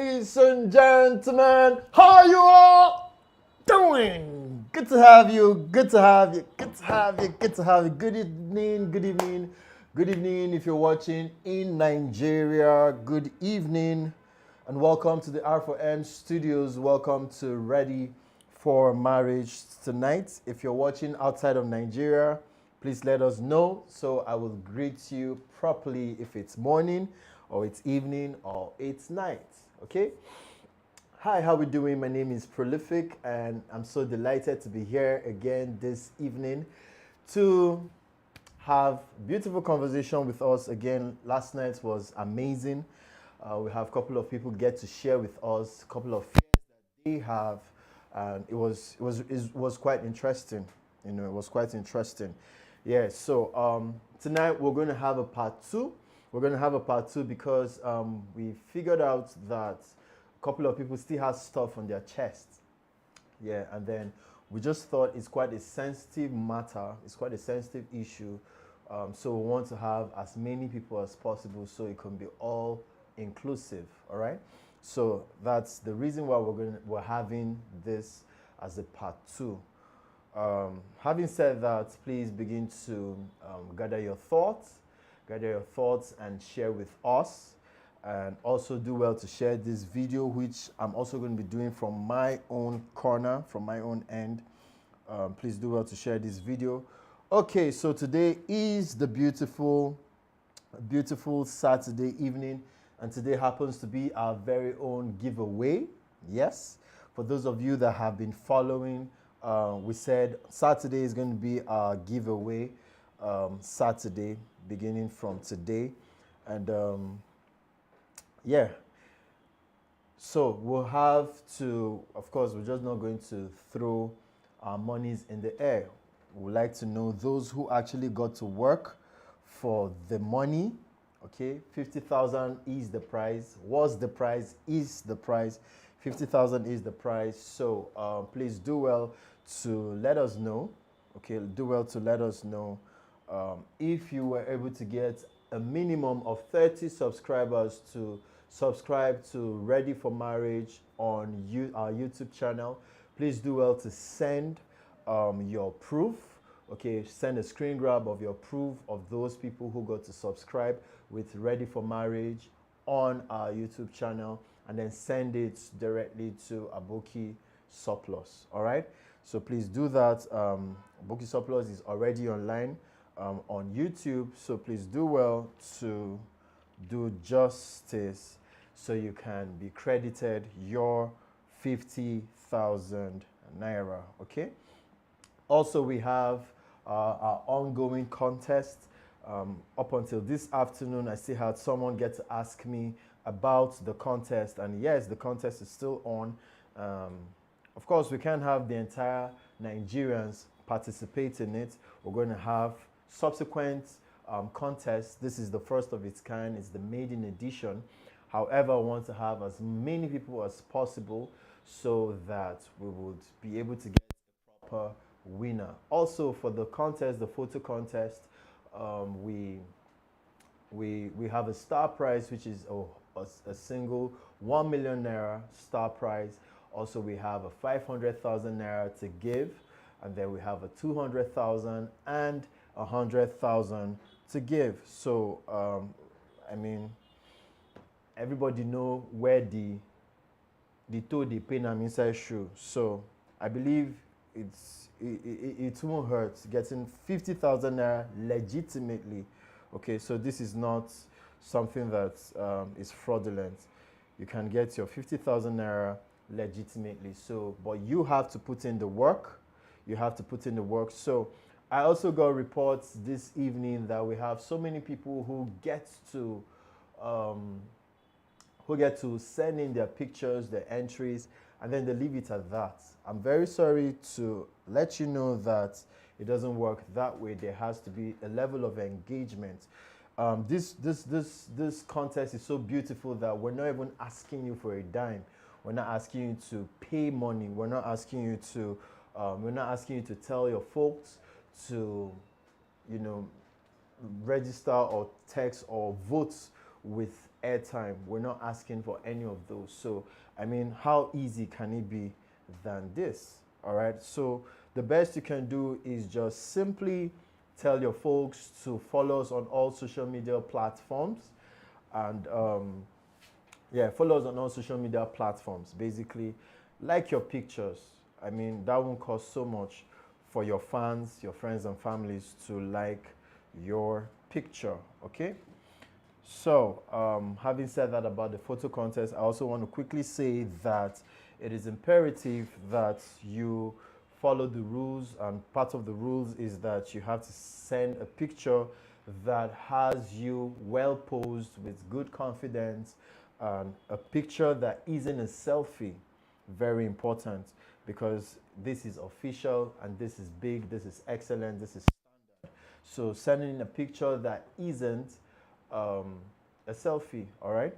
Ladies and gentlemen, how you all doing? Good to have you. Good to have you. Good to have you. Good to have you. Good evening. Good evening. Good evening if you're watching in Nigeria. Good evening and welcome to the R4M studios. Welcome to Ready for Marriage tonight. If you're watching outside of Nigeria, please let us know so I will greet you properly if it's morning or it's evening or it's night. Okay? Hi, how we doing? My name is Prolific and I'm so delighted to be here again this evening to have beautiful conversation with us again. Last night was amazing. We have a couple of people get to share with us a couple of fears that they have, and it was quite interesting. You know, it was quite interesting. Yeah. So tonight we're going to have a part two. We're going to have a part two because we figured out that a couple of people still have stuff on their chest. Yeah, and then we just thought it's quite a sensitive matter. It's quite a sensitive issue. So we want to have as many people as possible so it can be all inclusive. All right. So that's the reason why we're having this as a part two. Having said that, please begin to gather your thoughts and share with us. And also do well to share this video, which I'm also going to be doing from my own corner, from my own end. Please do well to share this video. Okay, so today is the beautiful Saturday evening, and today happens to be our very own giveaway. Yes, for those of you that have been following, we said Saturday is going to be our giveaway Saturday, beginning from today. And yeah, so we'll have to, of course, we're just not going to throw our monies in the air. We'd like to know those who actually got to work for the money. Okay, 50,000 is the prize, was the prize, is the prize. 50,000 is the prize. So please do well to let us know. Okay, do well to let us know if you were able to get a minimum of 30 subscribers to subscribe to Ready for Marriage on our YouTube channel. Please do well to send your proof. Okay, send a screen grab of your proof of those people who got to subscribe with Ready for Marriage on our YouTube channel, and then send it directly to Aboki Surplus. All right, so please do that. Aboki Surplus is already online on YouTube, so please do well to do justice so you can be credited your 50,000 naira. Okay. Also, we have our ongoing contest. Up until this afternoon, I still had someone get to ask me about the contest, and yes, the contest is still on. Of course, we can't have the entire Nigerians participate in it. We're going to have subsequent contests. This is the first of its kind. It's the maiden edition. However, I want to have as many people as possible so that we would be able to get a proper winner. Also, for the contest, the photo contest, we have a star prize, which is a single 1 million naira star prize. Also, we have a 500,000 naira to give, and then we have a 200,000 and 100,000 to give. So, I mean, everybody know where the toe they pain am inside shoe. So I believe it won't hurt getting 50,000 naira legitimately. Okay, so this is not something that is fraudulent. You can get your 50,000 naira legitimately. So, but you have to put in the work. You have to put in the work. So I also got reports this evening that we have so many people who get to send in their pictures, their entries, and then they leave it at that. I'm very sorry to let you know that it doesn't work that way. There has to be a level of engagement. This contest is so beautiful that we're not even asking you for a dime. We're not asking you to pay money. We're not asking you to tell your folks to, you know, register or text or vote with airtime. We're not asking for any of those. So, I mean, how easy can it be than this? All right. So, the best you can do is just simply tell your folks to follow us on all social media platforms. And yeah, follow us on all social media platforms. Basically, like your pictures. I mean, that won't cost so much for your fans, your friends, and families to like your picture. Okay. So, having said that about the photo contest, I also want to quickly say that it is imperative that you follow the rules, and part of the rules is that you have to send a picture that has you well posed with good confidence, and a picture that isn't a selfie. Very important, because this is official and this is big, this is excellent, this is so sending a picture that isn't um, a selfie, all right?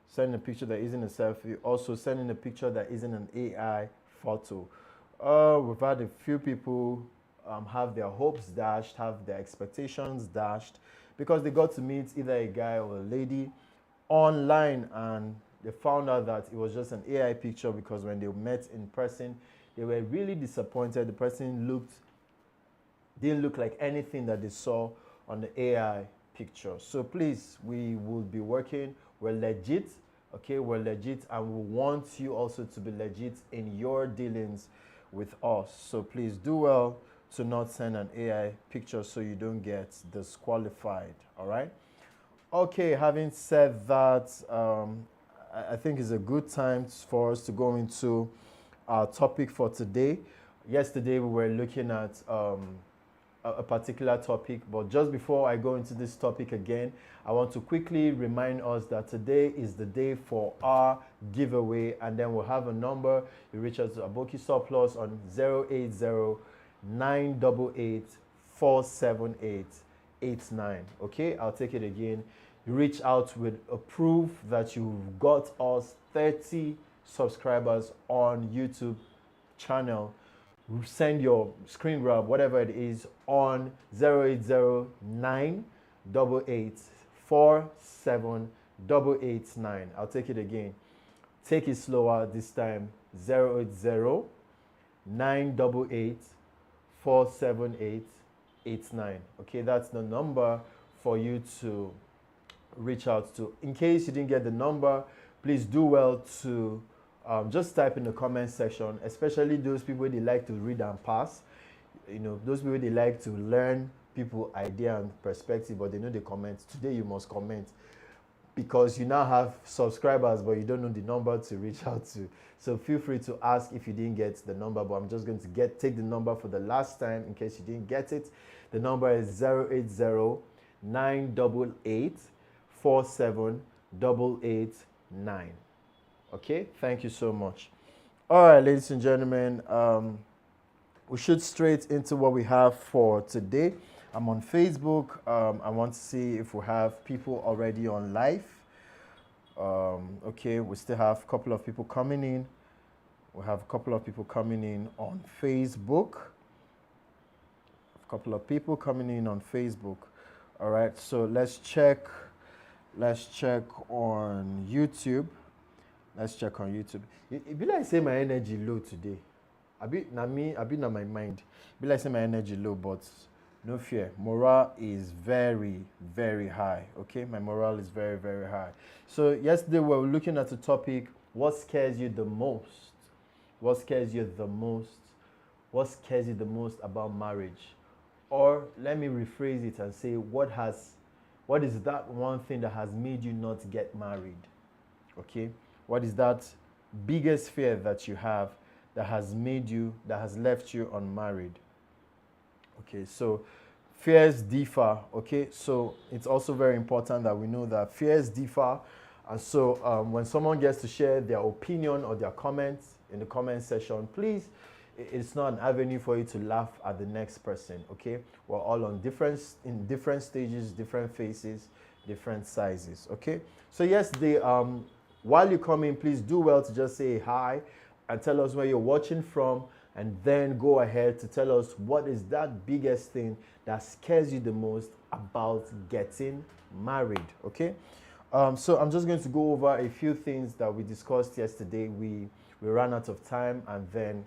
Sending a picture that isn't a selfie. Also sending a picture that isn't an AI photo. We've had a few people have their hopes dashed, have their expectations dashed, because they got to meet either a guy or a lady online, and they found out that it was just an AI picture, because when they met in person, they were really disappointed. The person didn't look like anything that they saw on the AI picture. So please, we will be working. We're legit, okay? We're legit, and we want you also to be legit in your dealings with us. So please do well to not send an AI picture so you don't get disqualified, all right? Okay, having said that, I think it's a good time for us to go into our topic for today. Yesterday, we were looking at a particular topic, but just before I go into this topic again, I want to quickly remind us that today is the day for our giveaway, and then we'll have a number. You reach out to Aboki Surplus on 080-988-478-89. Okay, I'll take it again. You reach out with a proof that you've got us 30 subscribers on YouTube channel. Send your screen grab, whatever it is, on 080-988-478-89. I'll take it again. Take it slower this time. 080-988-478-89. Okay, that's the number for you to reach out to. In case you didn't get the number, please do well to just type in the comment section, especially those people they like to read and pass. You know, those people they like to learn people idea and perspective, but they know the comments. Today you must comment, because you now have subscribers, but you don't know the number to reach out to. So feel free to ask if you didn't get the number, but I'm just going to take the number for the last time in case you didn't get it. The number is 080-988-478-89. Okay, thank you so much. All right, ladies and gentlemen, we should straight into what we have for today. I'm on Facebook. I want to see if we have people already on live. Okay, we still have a couple of people coming in. We have a couple of people coming in on Facebook. A couple of people coming in on Facebook. All right, so let's check. Let's check on YouTube. Let's check on YouTube. It be like say my energy low today. I be na my mind. Be like say my energy low, but no fear. Morale is very, very high. Okay, my morale is very, very high. So yesterday we were looking at the topic: what scares you the most? What scares you the most? What scares you the most about marriage? Or let me rephrase it and say, what is that one thing that has made you not get married? Okay. What is that biggest fear that you have that has left you unmarried? Okay, so fears differ. Okay, so it's also very important that we know that fears differ. And so when someone gets to share their opinion or their comments in the comment section, please, it's not an avenue for you to laugh at the next person. Okay, we're all in different stages, different phases, different sizes. Okay, so yesterday, while you come in, please do well to just say hi and tell us where you're watching from, and then go ahead to tell us what is that biggest thing that scares you the most about getting married. Okay, So I'm just going to go over a few things that we discussed yesterday. We ran out of time, and then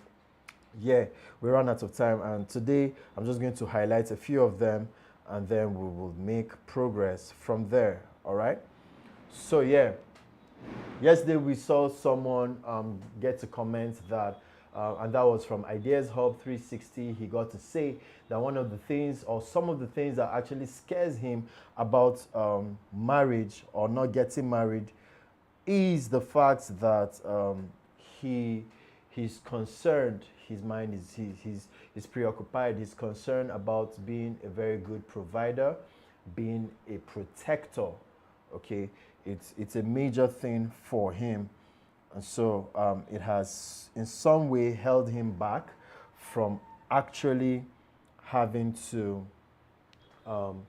yeah, we ran out of time, and today I'm just going to highlight a few of them, and then we will make progress from there. All right. So yeah, yesterday we saw someone get to comment that, and that was from Ideas Hub 360. He got to say that one of the things, or some of the things that actually scares him about marriage or not getting married, is the fact that he he's concerned. His mind is he's preoccupied. He's concerned about being a very good provider, being a protector. Okay, it's a major thing for him, and so it has in some way held him back from actually having to um,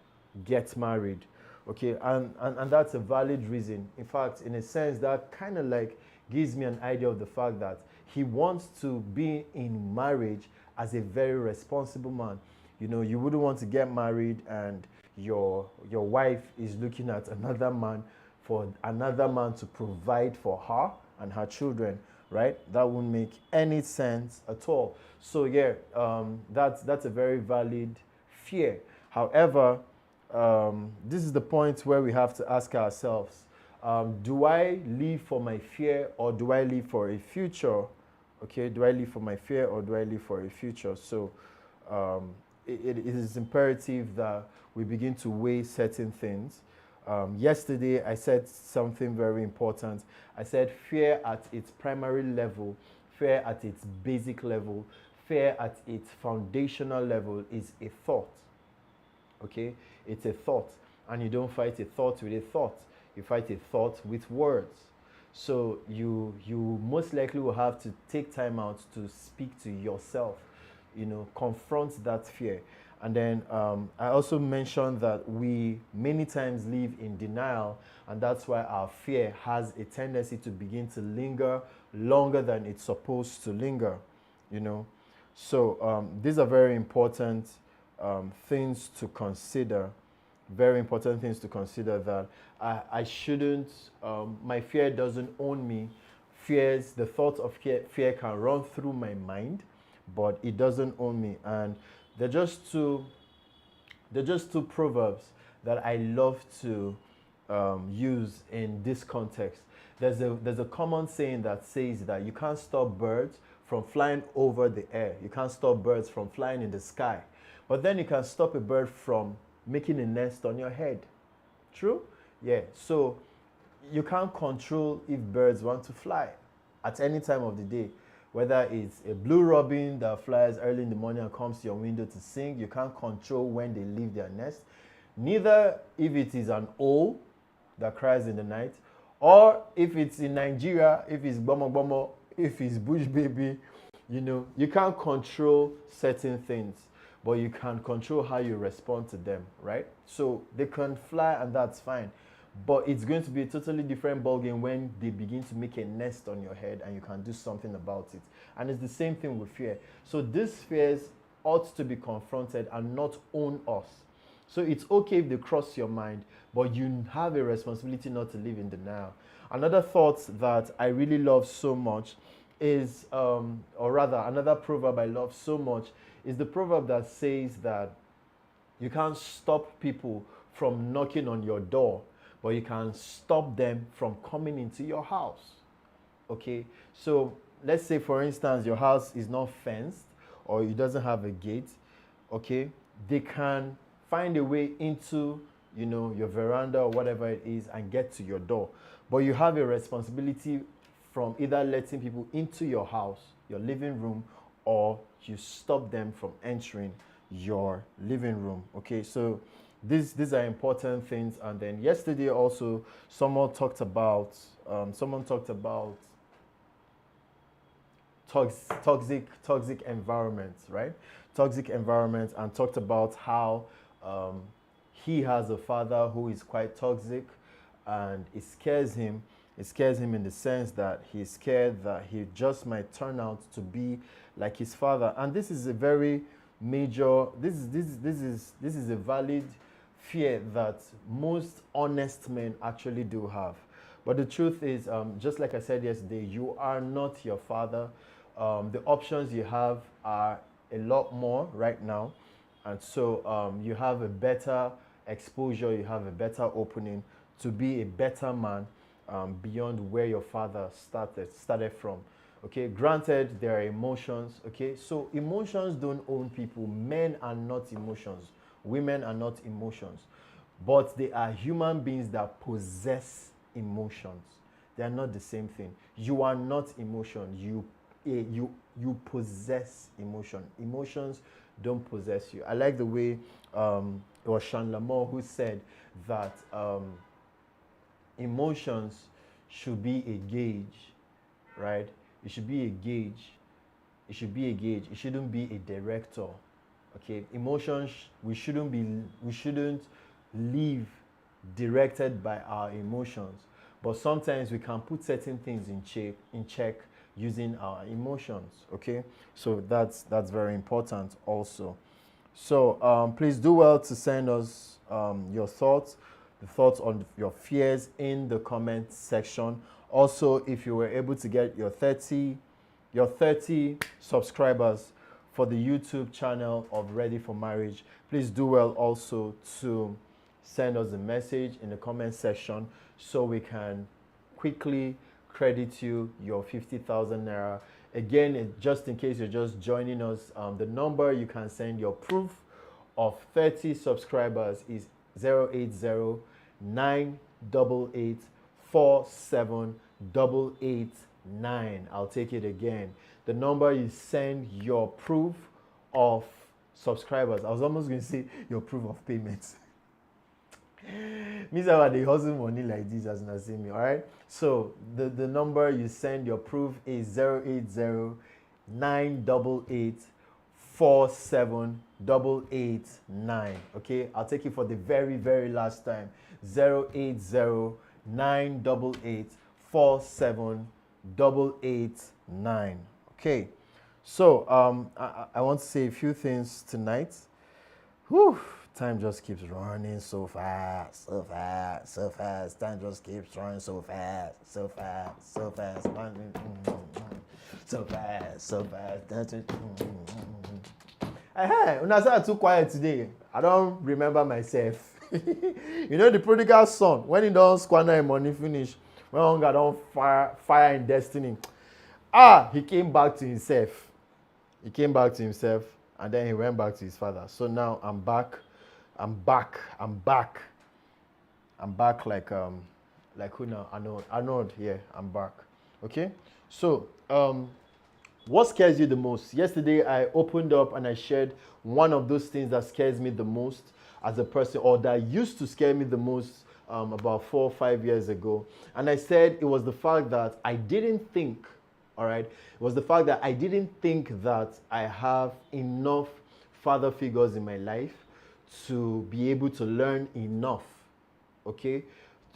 get married. Okay, and that's a valid reason. In fact, in a sense, that kind of like gives me an idea of the fact that he wants to be in marriage as a very responsible man. You know, you wouldn't want to get married and your wife is looking at another man, for another man to provide for her and her children, right? That wouldn't make any sense at all. So yeah, that's a very valid fear. However, this is the point where we have to ask ourselves, do I live for my fear, or do I live for a future? Okay, do I live for my fear, or do I live for a future? So it is imperative that we begin to weigh certain things. Yesterday, I said something very important. I said fear at its primary level, fear at its basic level, fear at its foundational level is a thought. Okay, it's a thought, and you don't fight a thought with a thought. You fight a thought with words. So you most likely will have to take time out to speak to yourself, you know, confront that fear. And then I also mentioned that we many times live in denial, and that's why our fear has a tendency to begin to linger longer than it's supposed to linger, you know. So these are very important things to consider. Very important things to consider, that I shouldn't, my fear doesn't own me. Fears, the thought of fear can run through my mind, but it doesn't own me. And they're just two, they're just two proverbs that I love to use in this context. There's a common saying that says that you can't stop birds from flying over the air. You can't stop birds from flying in the sky. But then you can stop a bird from making a nest on your head. True? Yeah. So you can't control if birds want to fly at any time of the day. Whether it's a blue robin that flies early in the morning and comes to your window to sing, you can't control when they leave their nest. Neither if it is an owl that cries in the night, or if it's in Nigeria, if it's Bomo Bomo, if it's Bush Baby, you know, you can't control certain things, but you can control how you respond to them, right? So they can fly, and that's fine. But it's going to be a totally different ballgame when they begin to make a nest on your head and you can do something about it. And it's the same thing with fear. So these fears ought to be confronted and not own us. So it's okay if they cross your mind, but you have a responsibility not to live in denial. Another thought that I really love so much is, or rather, another proverb I love so much is the proverb that says that you can't stop people from knocking on your door, but you can stop them from coming into your house. Okay, so let's say, for instance, your house is not fenced or it doesn't have a gate. Okay, they can find a way into, you know, your veranda or whatever it is and get to your door. But you have a responsibility from either letting people into your house, your living room, or you stop them from entering your living room. Okay, so these are important things. And then yesterday also someone talked about toxic environments, right? Toxic environments, and talked about how he has a father who is quite toxic, and it scares him. It scares him in the sense that he's scared that he just might turn out to be like his father. And this is a very major. This is a valid fear that most honest men actually do have. But the truth is, just like I said yesterday, you are not your father. The options you have are a lot more right now. And so you have a better exposure, you have a better opening to be a better man beyond where your father started from. Okay, granted, there are emotions. Okay, so emotions don't own people. Men are not emotions, women are not emotions, but they are human beings that possess emotions. They are not the same thing. You are not emotion. You possess emotion. Emotions don't possess you. I like the way it was Sean Lamore who said that emotions should be a gauge, right? It should be a gauge. It should be a gauge. It shouldn't be a director. Okay, emotions. We shouldn't live directed by our emotions. But sometimes we can put certain things in check using our emotions. Okay, so that's very important also. So please do well to send us your thoughts, the thoughts on your fears in the comment section. Also, if you were able to get your 30 subscribers for the YouTube channel of Ready for Marriage, please do well also to send us a message in the comment section so we can quickly credit you your 50,000 naira. Again, just in case you're just joining us, the number you can send your proof of 30 subscribers is 080 988 47889. I'll take it again. The number you send your proof of subscribers. I was almost going to say your proof of payments. Means that they hustle money like this as not see me. All right. So the number you send your proof is 080 988 47889. Okay, I'll take it for the very, very last time. 080 988 47889. Okay, so I want to say a few things tonight. Whew, time just keeps running so fast, so fast, so fast. Time just keeps running so fast, so fast, so fast. So fast, so fast. Hey, when I said too quiet today, I don't remember myself. You know the prodigal son, when he don't squander him money finish, when hunger don't fire in destiny. He came back to himself. He came back to himself and then he went back to his father. So now I'm back. I'm back like who now? Arnold, yeah, I'm back. Okay? So what scares you the most? Yesterday I opened up and I shared one of those things that scares me the most as a person, or that used to scare me the most about 4 or 5 years ago. And I said it was the fact that I didn't think, all right, it was the fact that I didn't think that I have enough father figures in my life to be able to learn enough, okay,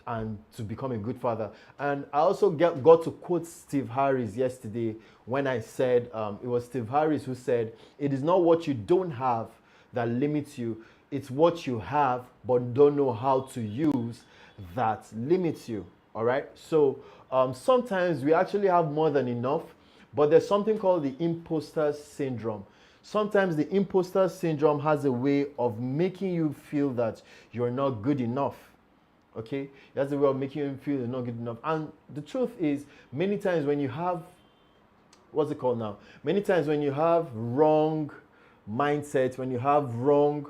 and to become a good father. And I also got to quote Steve Harris yesterday when I said, it was Steve Harris who said, it is not what you don't have that limits you, it's what you have but don't know how to use that limits you, all right? So sometimes we actually have more than enough, but there's something called the imposter syndrome. Sometimes the imposter syndrome has a way of making you feel that you're not good enough. Okay? That's a way of making you feel you're not good enough. And the truth is, many times when you have, what's it called now? Many times when you have wrong mindset, when you have wrong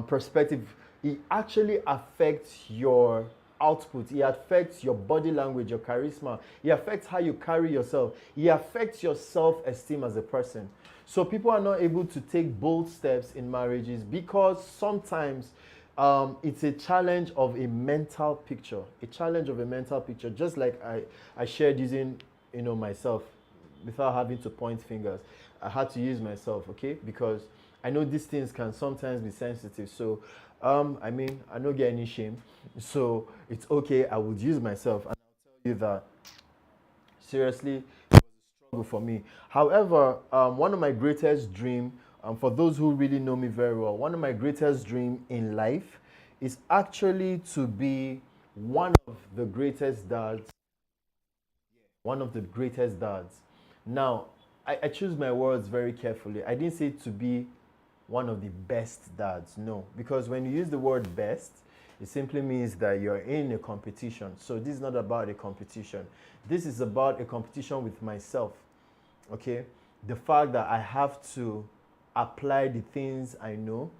perspective, it actually affects your output. It affects your body language, your charisma. It affects how you carry yourself. It affects your self-esteem as a person. So people are not able to take bold steps in marriages because sometimes it's a challenge of a mental picture. A challenge of a mental picture, just like I shared using myself without having to point fingers. I had to use myself, okay? Because I know these things can sometimes be sensitive. So I don't get any shame. So it's okay, I would use myself. And I'll tell you that seriously, struggle for me. However, one of my greatest dream, for those who really know me very well, one of my greatest dream in life is actually to be one of the greatest dads. One of the greatest dads. Now, I choose my words very carefully. I didn't say to be one of the best dads. No, because when you use the word best, it simply means that you're in a competition. So this is not about a competition. This is about a competition with myself. Okay? The fact that I have to apply the things I know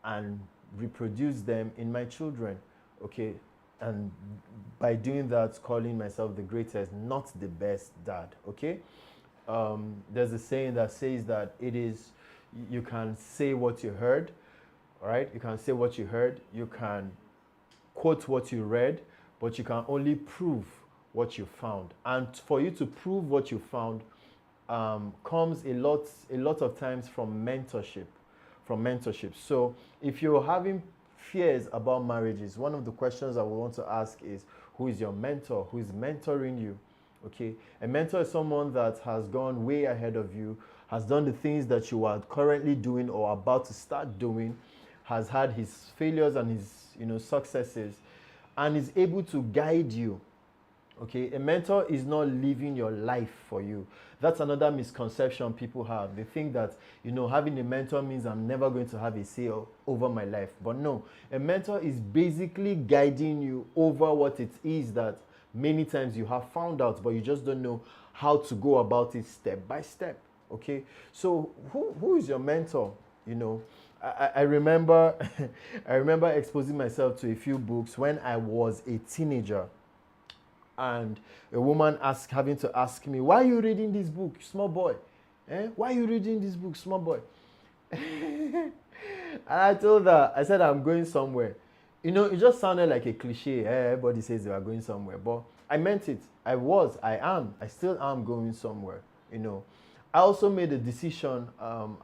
and reproduce them in my children. Okay? And by doing that, calling myself the greatest, not the best dad. Okay? There's a saying that says that it is, you can say what you heard, all right? You can say what you heard, you can quote what you read, but you can only prove what you found. And for you to prove what you found comes a lot of times from mentorship. So if you're having fears about marriages, one of the questions I would want to ask is, who is your mentor? Who is mentoring you? Okay, a mentor is someone that has gone way ahead of you, has done the things that you are currently doing or about to start doing, has had his failures and his successes, and is able to guide you. Okay, a mentor is not living your life for you. That's another misconception people have. They think that having a mentor means I'm never going to have a say over my life. But no, a mentor is basically guiding you over what it is that many times you have found out, but you just don't know how to go about it step by step. Okay, so who is your mentor? I remember I remember exposing myself to a few books when I was a teenager, and a woman having to ask me, why are you reading this book, small boy? Why are you reading this book, small boy? And I told her, I said, I'm going somewhere. It just sounded like a cliche. Everybody says they are going somewhere, but I meant it. I still am going somewhere. I also made a decision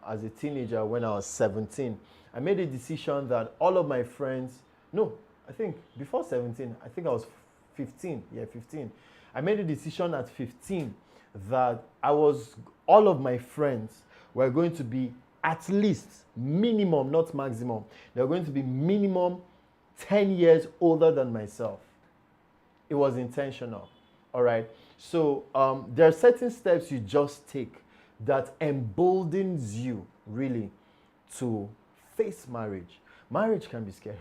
as a teenager when I was 17. I made a decision that all of my friends, no, I think before 17, I think I was 15. Yeah, 15. I made a decision at 15 that all of my friends were going to be at least minimum, not maximum. They were going to be minimum 10 years older than myself. It was intentional. All right. So there are certain steps you just take that emboldens you really to face marriage. Marriage can be scary.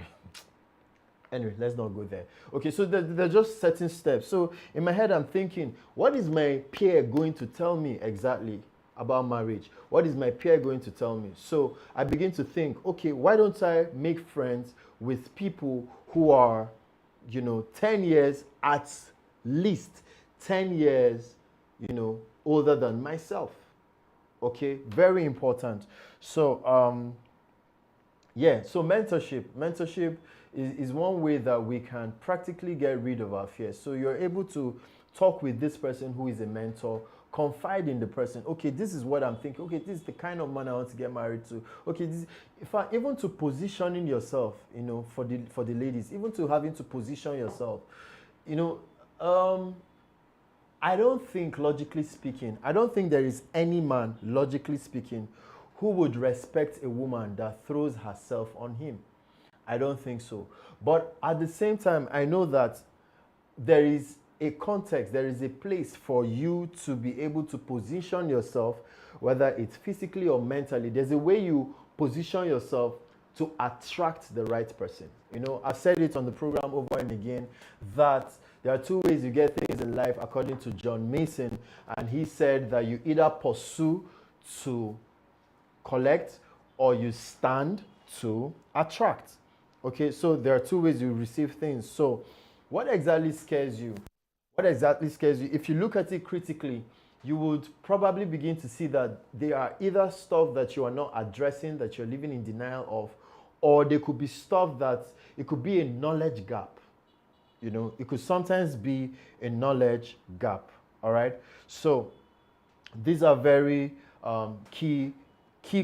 Anyway, let's not go there. Okay, so there are just certain steps. So in my head, I'm thinking, what is my peer going to tell me exactly about marriage? What is my peer going to tell me? So I begin to think, okay, why don't I make friends with people who are, 10 years, at least 10 years, older than myself. Okay, very important. So, so mentorship is one way that we can practically get rid of our fears. So you're able to talk with this person who is a mentor, confide in the person. Okay, this is what I'm thinking. Okay, this is the kind of man I want to get married to. Okay, even to positioning yourself, for the ladies, even to having to position yourself, I don't think, logically speaking, I don't think there is any man, logically speaking, who would respect a woman that throws herself on him. I don't think so. But at the same time, I know that there is a context, there is a place for you to be able to position yourself, whether it's physically or mentally. There's a way you position yourself to attract the right person. I've said it on the program over and again that there are two ways you get things in life according to John Mason, and he said that you either pursue to collect or you stand to attract. Okay, so there are two ways you receive things. So what exactly scares you? If you look at it critically, you would probably begin to see that they are either stuff that you are not addressing, that you're living in denial of, or they could be stuff that it could be a knowledge gap. It could sometimes be a knowledge gap. All right. So these are very key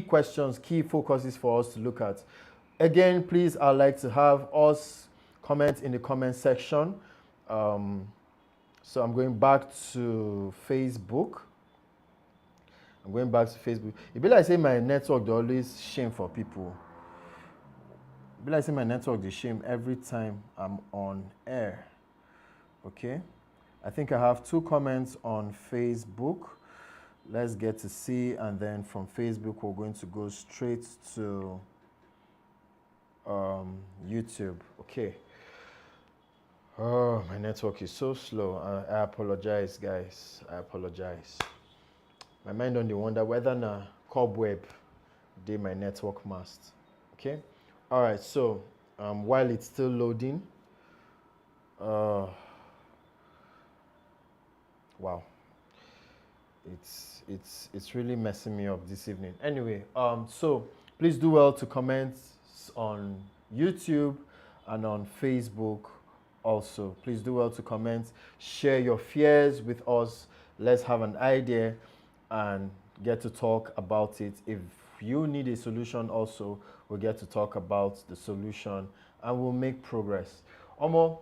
questions, key focuses for us to look at. Again, please, I'd like to have us comment in the comment section. So I'm going back to Facebook. It be like say my network, they always shame for people. be like say my network the shame every time I'm on air. Okay, I think I have 2 comments on Facebook. Let's get to see, and then from Facebook we're going to go straight to YouTube. Okay. Oh, my network is so slow. I apologize, guys. I apologize. My mind on the wonder whether na cobweb dey my network mast. Okay. All right. So while it's still loading, wow, it's really messing me up this evening. Anyway, so please do well to comment on YouTube and on Facebook. Also, please do well to comment, share your fears with us. Let's have an idea and get to talk about it. If you need a solution also, we'll get to talk about the solution and we'll make progress. Omo,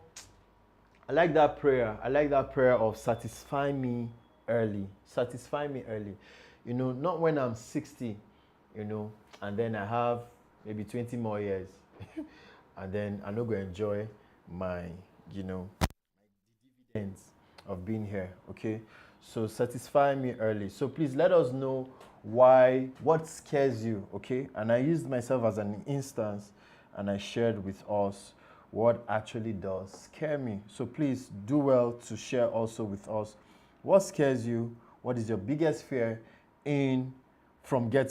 I like that prayer. I like that prayer of satisfy me early. Satisfy me early. You know, not when I'm 60, you know, and then I have maybe 20 more years and then I'm not going to enjoy my, you know, dividends of being here. Okay, so satisfy me early. So please let us know what scares you. Okay, and I used myself as an instance and I shared with us what actually does scare me. So please do well to share also with us what scares you, what is your biggest fear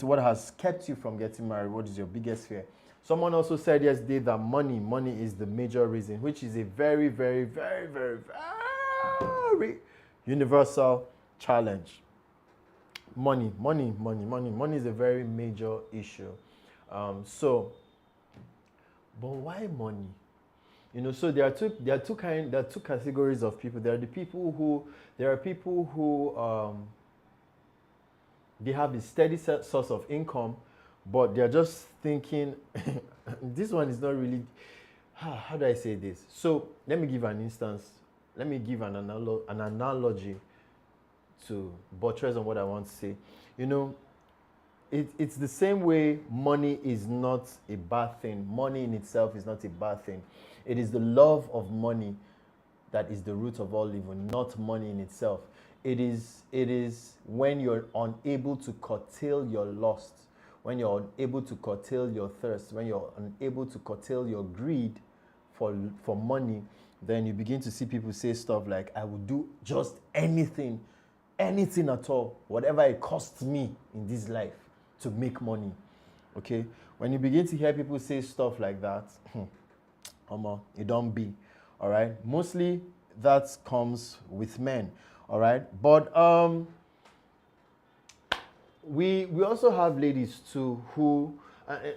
what has kept you from getting married, what is your biggest fear. Someone also said yesterday that money is the major reason, which is a very, very, very, very, very universal challenge. Money is a very major issue. But why money? You know, so there are two categories of people. There are people who they have a steady source of income, but they're just thinking, this one is not really, how do I say this? So let me give an instance. Let me give an analogy to buttress on what I want to say. You know, it's the same way money is not a bad thing. Money in itself is not a bad thing. It is the love of money that is the root of all evil, not money in itself. It is when you're unable to curtail your lust, when you're unable to curtail your thirst, when you're unable to curtail your greed for money, then you begin to see people say stuff like, I will do just anything at all, whatever it costs me in this life to make money. Okay? When you begin to hear people say stuff like that, it don't be. All right? Mostly that comes with men. All right? But we also have ladies too who,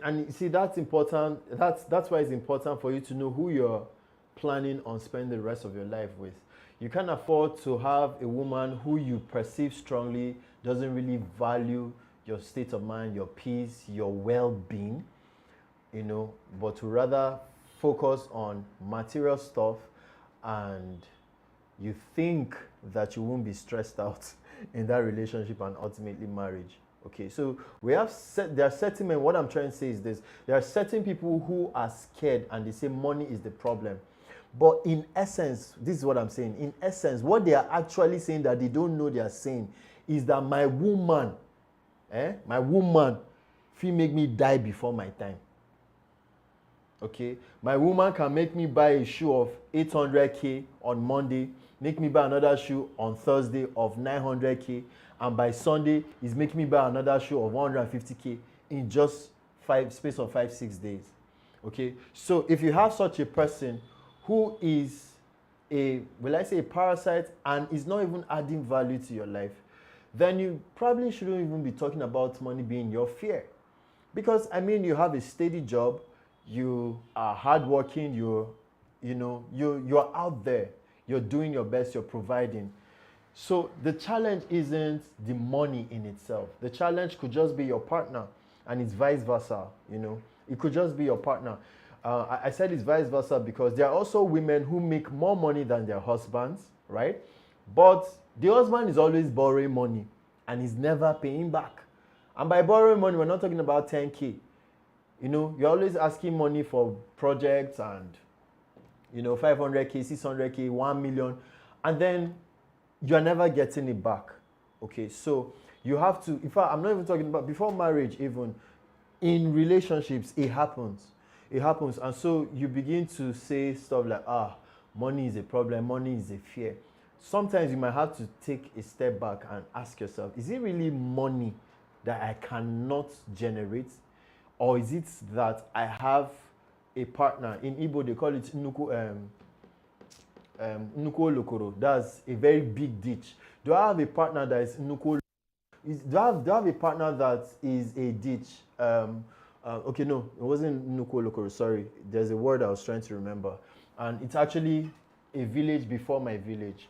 and see, that's important. That's why it's important for you to know who you're planning on spending the rest of your life with. You can't afford to have a woman who you perceive strongly doesn't really value your state of mind, your peace, your well-being, you know, but to rather focus on material stuff, and you think that you won't be stressed out in that relationship and ultimately marriage. Okay, so there are certain men, what I'm trying to say is this, there are certain people who are scared and they say money is the problem. But in essence, this is what I'm saying, in essence, what they are actually saying that they don't know they are saying is that my woman fit make me die before my time. Okay, my woman can make me buy a shoe of 800k on Monday, make me buy another shoe on Thursday of 900k, and by Sunday is making me buy another shoe of 150k in just space of 5-6 days. Okay, so if you have such a person who is a parasite and is not even adding value to your life, then you probably shouldn't even be talking about money being your fear. Because I mean, you have a steady job, you are hardworking, you're out there, you're doing your best, you're providing. So the challenge isn't the money in itself. The challenge could just be your partner, and it's vice versa. You know, it could just be your partner. I said it's vice versa because there are also women who make more money than their husbands, right? But the husband is always borrowing money and he's never paying back. And by borrowing money, we're not talking about 10k. You know, you're always asking money for projects and, you know, 500K, 600K, 1 million, and then you're never getting it back. Okay, so you have to, in fact, I'm not even talking about before marriage, even in relationships, it happens. It happens. And so you begin to say stuff like, money is a problem, money is a fear. Sometimes you might have to take a step back and ask yourself, is it really money that I cannot generate? Or is it that I have a partner? In Igbo, they call it Nuku Lokoro. That's a very big ditch. Do I have a partner that is Nuku? Do I have a partner that is a ditch? Okay, no, it wasn't Nuku Lokoro, sorry. There's a word I was trying to remember. And it's actually a village before my village.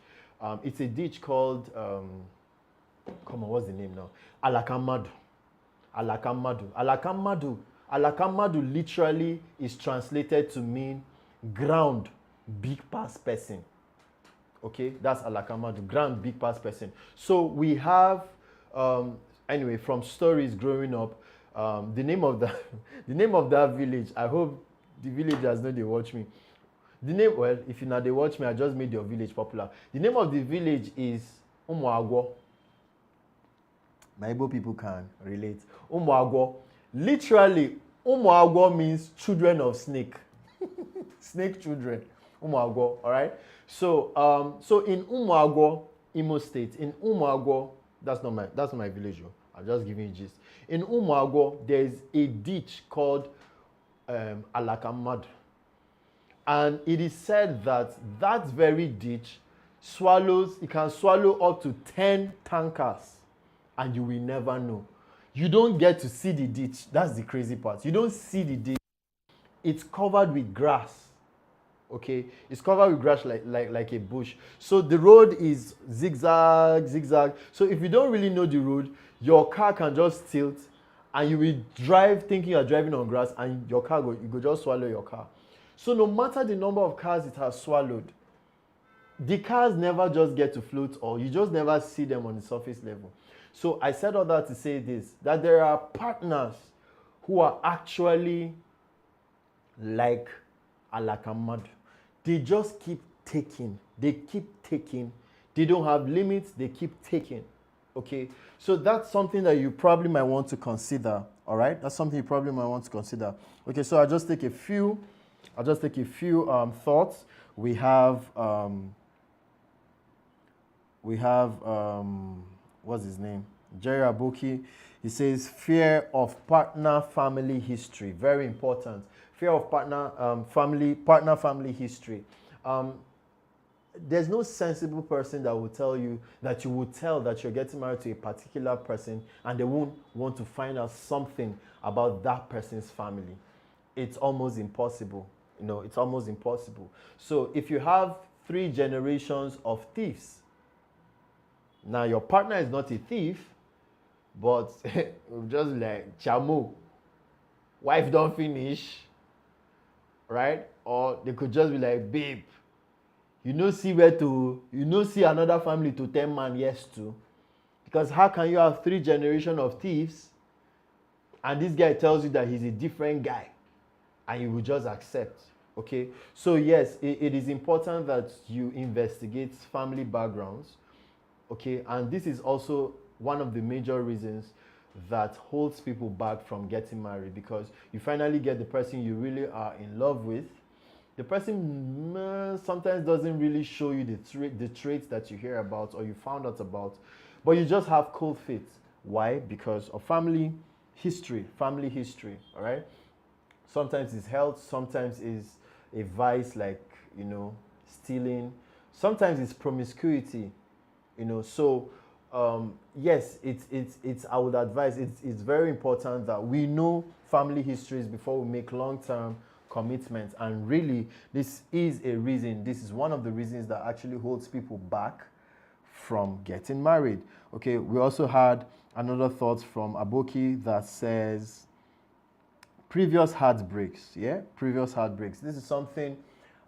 It's a ditch called, come on, what's the name now? Alakamadu. Alakamadu. Alakamadu. Alakamadu literally is translated to mean ground big pass person. Okay, that's Alakamadu, ground big pass person. So we have, anyway, from stories growing up, the name of the the name of that village. I hope the villagers know they watch me. The name, well, if you know they watch me, I just made your village popular. The name of the village is Umuagwo. My Igbo people can relate. Umuagwo. Literally, Umuagwo means children of snake. Snake children. Umuagwo, all right? So, so in Umuagwo, Imo State, in Umuagwo, that's not my village. I'm just giving you gist. In Umuagwo, there is a ditch called Alakamadu. And it is said that that very ditch it can swallow up to 10 tankers, and you will never know. You don't get to see the ditch. That's the crazy part. You don't see the ditch. It's covered with grass. Okay, it's covered with grass like a bush. So the road is zigzag. So if you don't really know the road, your car can just tilt, and you will drive thinking you're driving on grass, and your car you go just swallow your car. So no matter the number of cars it has swallowed, the cars never just get to float, or you just never see them on the surface level. So I said all that to say this, that there are partners who are actually like Alakamadu. They just keep taking. They keep taking. They don't have limits. They keep taking. Okay? So that's something that you probably might want to consider. All right? That's something you probably might want to consider. Okay, so I'll just take a few thoughts. We have what's his name? Jerry Aboki. He says fear of partner family history. Very important. Fear of partner family history. There's no sensible person that will tell you that you will tell that you're getting married to a particular person and they won't want to find out something about that person's family. It's almost impossible. You know, it's almost impossible. So if you have 3 generations of thieves, now your partner is not a thief, but just like Chamo, wife don't finish, right? Or they could just be like, babe, see another family to 10 man yes to. Because how can you have 3 generations of thieves and this guy tells you that he's a different guy and you will just accept? Okay, so yes, it is important that you investigate family backgrounds. Okay, and this is also one of the major reasons that holds people back from getting married, because you finally get the person you really are in love with. The person sometimes doesn't really show you the traits that you hear about or you found out about, but you just have cold feet. Why? Because of family history, all right? Sometimes it's health, sometimes it's a vice like, stealing. Sometimes it's promiscuity, So yes, it's I would advise it's very important that we know family histories before we make long-term commitments. And really, this is one of the reasons that actually holds people back from getting married. Okay, we also had another thought from Aboki that says previous heartbreaks. This is something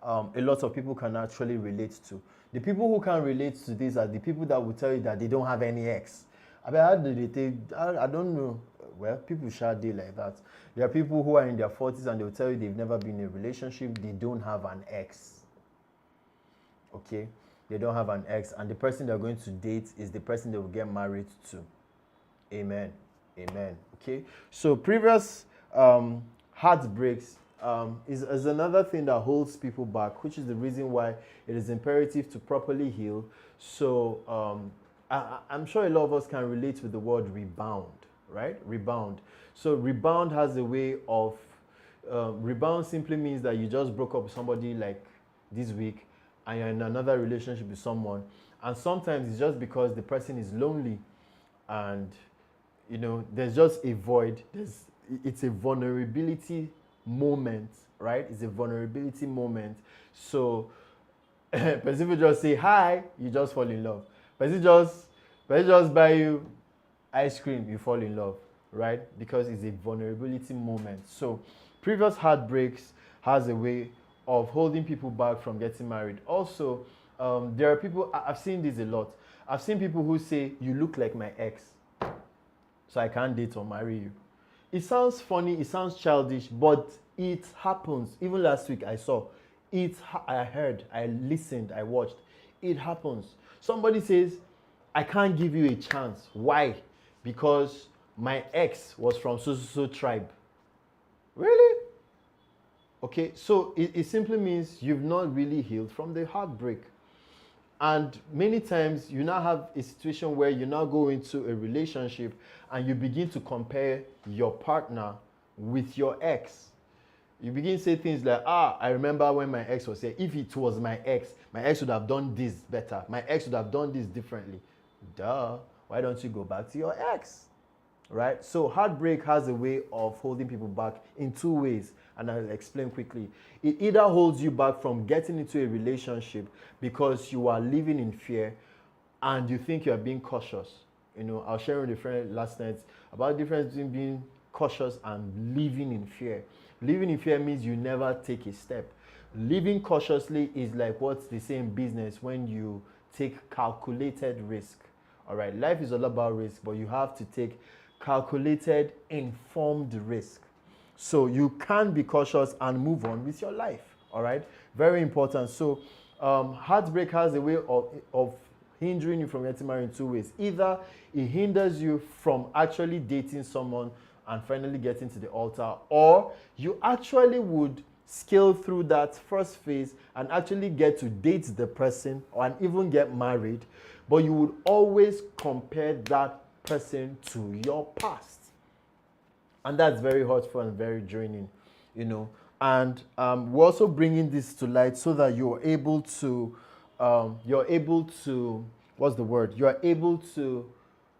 a lot of people can actually relate to. The people who can relate to this are the people that will tell you that they don't have any ex. I mean, how do they take? I don't know. Well, people shall do like that. There are people who are in their 40s and they'll tell you they've never been in a relationship. They don't have an ex. Okay, they don't have an ex, and the person they're going to date is the person they will get married to. Amen. Amen. Okay. So previous heartbreaks is another thing that holds people back, which is the reason why it is imperative to properly heal. So I'm sure a lot of us can relate with the word rebound, right? Rebound. So rebound has a way of rebound simply means that you just broke up with somebody like this week and you're in another relationship with someone, and sometimes it's just because the person is lonely and there's just a void. It's a vulnerability moment, right? It's a vulnerability moment. So person will just say hi, you just fall in love. Person just buy you ice cream, you fall in love, right? Because it's a vulnerability moment. So previous heartbreaks has a way of holding people back from getting married. Also, there are people, I've seen this a lot. I've seen people who say, you look like my ex, so I can't date or marry you. It sounds funny, it sounds childish, but it happens. Even last week I saw it, I heard, I listened, I watched. It happens. Somebody says, I can't give you a chance. Why? Because my ex was from so tribe. Really? Okay, so it simply means you've not really healed from the heartbreak. And many times you now have a situation where you now go into a relationship and you begin to compare your partner with your ex. You begin to say things like, I remember when my ex was here. If it was my ex would have done this better. My ex would have done this differently. Duh. Why don't you go back to your ex? Right? So heartbreak has a way of holding people back in two ways, and I'll explain quickly. It either holds you back from getting into a relationship because you are living in fear and you think you are being cautious. I was sharing with a friend last night about the difference between being cautious and living in fear. Living in fear means you never take a step. Living cautiously is like what they say in business, when you take calculated risk. All right, life is all about risk, but you have to take calculated, informed risk. So you can be cautious and move on with your life. All right, very important. So heartbreak has a way of hindering you from getting married in two ways. Either it hinders you from actually dating someone and finally getting to the altar, or you actually would scale through that first phase and actually get to date the person and even get married, but you would always compare that person to your past. And that's very hurtful and very draining, And we're also bringing this to light so that you're able to, what's the word? You're able to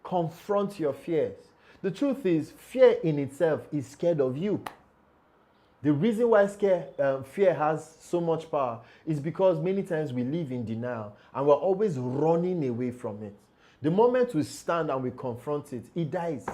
confront your fears. The truth is, fear in itself is scared of you. The reason why fear has so much power is because many times we live in denial and we're always running away from it. The moment we stand and we confront it, it dies.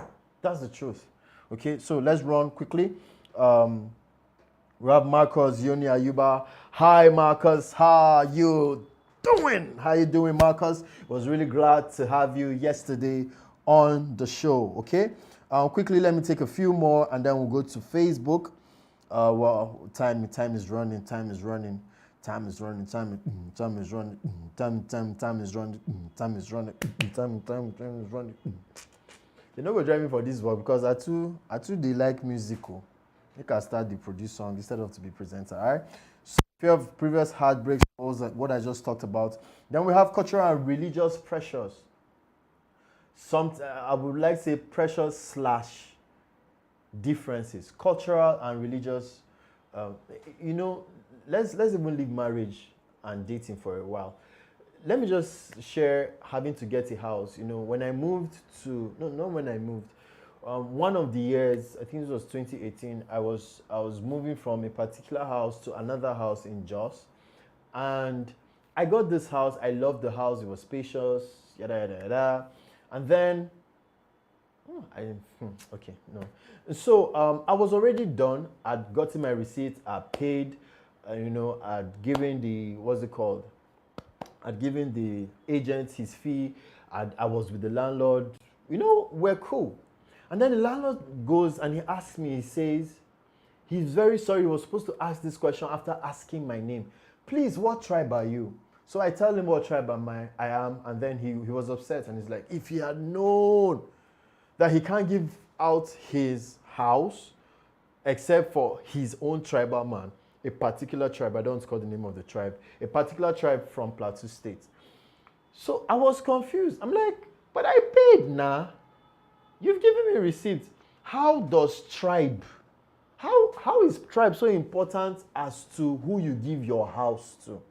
That's the truth. Okay, so let's run quickly. We have Marcus Yoni Ayuba. Hi, Marcus. How are you doing? How you doing, Marcus? Was really glad to have you yesterday on the show. Okay, quickly, let me take a few more and then we'll go to Facebook. Well, time is running. Time is running. Time is running. Time is running. Time is running. Time is running. Time is running. They know we're driving for this work because I too they like musical. You can start the produce song instead of to be presenter. All right. So fear of previous heartbreaks, what I just talked about. Then we have cultural and religious pressures. I would like to say pressures / differences, cultural and religious. Let's even leave marriage and dating for a while. Let me just share having to get a house. When I moved to, no, not when I moved. One of the years, I think it was 2018, I was moving from a particular house to another house in Jos, and I got this house. I loved the house. It was spacious, yada yada yada, and then okay, no. So I was already done. I'd gotten my receipt. I paid. I'd given the what's it called? I'd given the agent his fee. I was with the landlord. we're cool. And then the landlord goes and he asks me, he says, he's very sorry, he was supposed to ask this question after asking my name. Please, what tribe are you? So I tell him what tribe I am, and then he was upset, and he's like, if he had known that he can't give out his house except for his own tribal man, a particular tribe, I don't call the name of the tribe, a particular tribe from Plateau State. So I was confused. I'm like, but I paid now. You've given me receipts. How does tribe, how is tribe so important as to who you give your house to?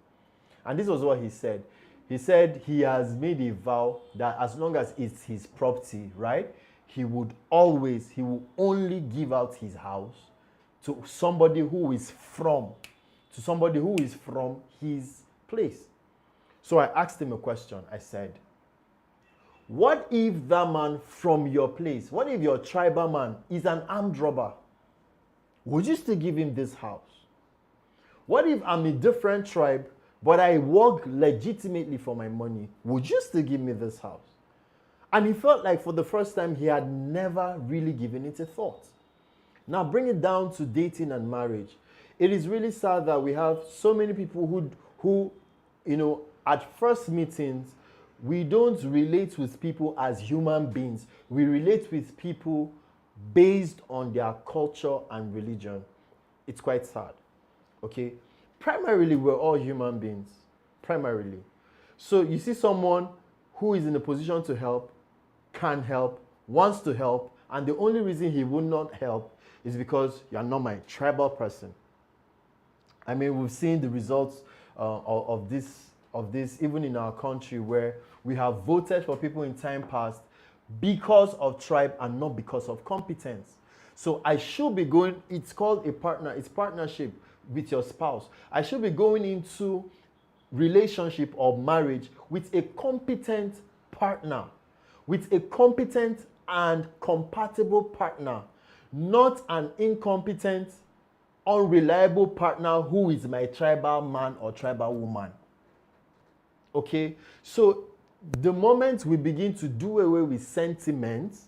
And this was what he said. He said he has made a vow that as long as it's his property, right, he will only give out his house to somebody who is from his place. So I asked him a question. I said, what if that man from your place, what if your tribal man is an armed robber? Would you still give him this house? What if I'm a different tribe, but I work legitimately for my money? Would you still give me this house? And he felt like for the first time, he had never really given it a thought. Now bring it down to dating and marriage. It is really sad that we have so many people who at first meetings, we don't relate with people as human beings. We relate with people based on their culture and religion. It's quite sad. Okay? Primarily, we're all human beings. Primarily. So you see someone who is in a position to help, can help, wants to help, and the only reason he will not help is because you're not my tribal person. I mean, we've seen the results of this even in our country, where we have voted for people in time past because of tribe and not because of competence. So I should be going, it's called it's partnership with your spouse. I should be going into relationship or marriage with a competent partner, with a competent and compatible partner, not an incompetent, unreliable partner who is my tribal man or tribal woman. Okay? So the moment we begin to do away with sentiments,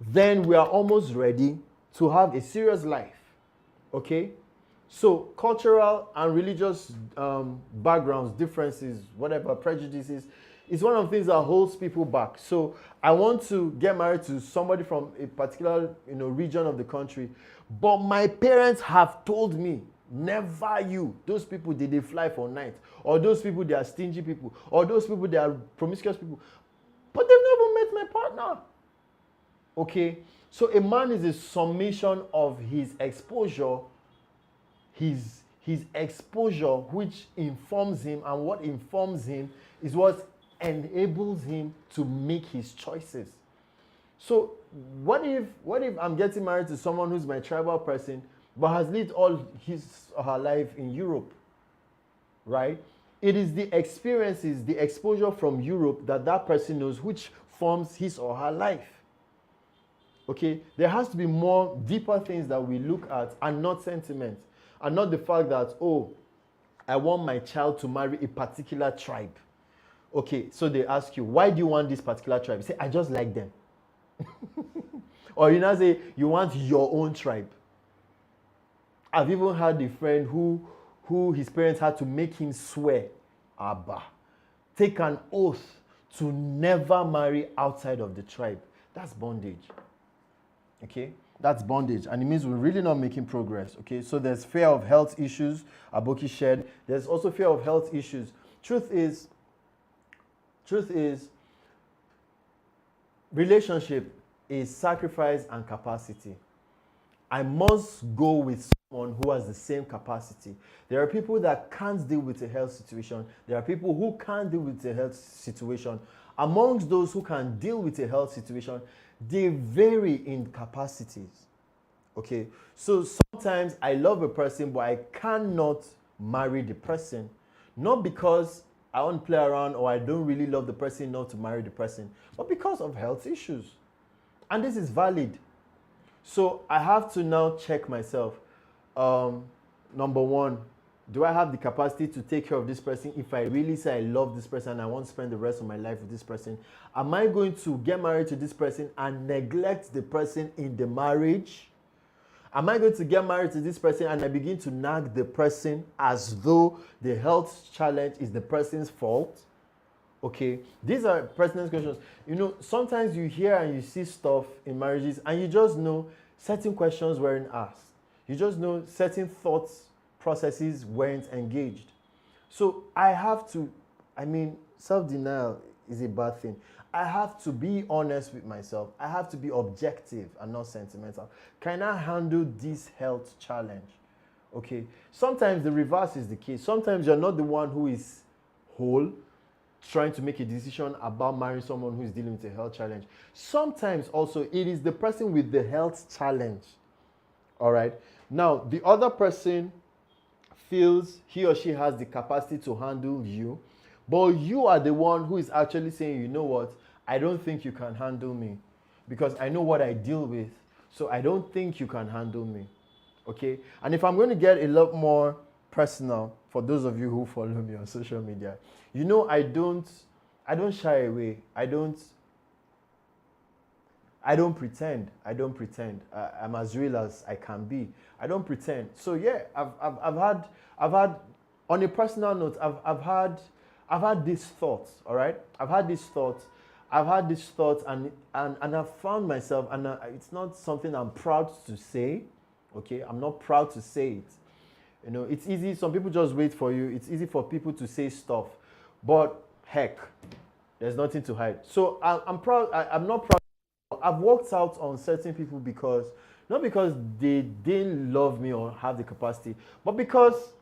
then we are almost ready to have a serious life. Okay? So cultural and religious backgrounds, differences, whatever, prejudices, is one of the things that holds people back. So I want to get married to somebody from a particular region of the country, but my parents have told me, never you. Those people, they fly for night. Or those people, they are stingy people. Or those people, they are promiscuous people. But they've never met my partner. Okay? So a man is a summation of his exposure, his exposure, which informs him, and what informs him is what enables him to make his choices. So what if I'm getting married to someone who's my tribal person, but has lived all his or her life in Europe, right? It is the experiences, the exposure from Europe that person knows, which forms his or her life. Okay? There has to be more deeper things that we look at, and not sentiments, and not the fact that, oh, I want my child to marry a particular tribe. Okay, so they ask you, why do you want this particular tribe? You say, I just like them. Or you now say, you want your own tribe. I've even had a friend who his parents had to make him swear, Abba, take an oath to never marry outside of the tribe. That's bondage. Okay? That's bondage. And it means we're really not making progress. Okay? So there's fear of health issues, Aboki shared. There's also fear of health issues. Truth is, relationship is sacrifice and capacity. I must go with someone who has the same capacity. There are people that can't deal with a health situation. There are people who can't deal with a health situation. Amongst those who can deal with a health situation, they vary in capacities. Okay? So sometimes I love a person, but I cannot marry the person. Not because I want to play around or I don't really love the person enough to marry the person, but because of health issues. And this is valid. So I have to now check myself. Number one, Do I have the capacity to take care of this person if I really say I love this person and I want to spend the rest of my life with this person? Am I going to get married to this person and neglect the person in the marriage? Am I going to get married to this person and I begin to nag the person as though the health challenge is the person's fault? Okay, these are pertinent questions. You know, sometimes you hear and you see stuff in marriages and you just know certain questions weren't asked. You just know certain thoughts, processes weren't engaged. So I have to, self-denial is a bad thing. I have to be honest with myself. I have to be objective and not sentimental. Can I handle this health challenge? Okay, sometimes the reverse is the case. Sometimes you're not the one who is whole, trying to make a decision about marrying someone who is dealing with a health challenge. Sometimes also it is the person with the health challenge. All right. Now, the other person feels he or she has the capacity to handle you, but you are the one who is actually saying, you know what, I don't think you can handle me because I know what I deal with, so I don't think you can handle me. Okay. And if I'm going to get a lot more personal, for those of you who follow me on social media, you know I don't shy away. I don't pretend. I'm as real as I can be. I don't pretend. So yeah, I've had on a personal note, I've had these thoughts. All right, I've had these thoughts, and I've found myself, and it's not something I'm proud to say. Okay, I'm not proud to say it. You know, it's easy. Some people just wait for you. It's easy for people to say stuff, but heck, there's nothing to hide. So I'm proud. I'm not proud. I've walked out on certain people not because they didn't love me or have the capacity, but because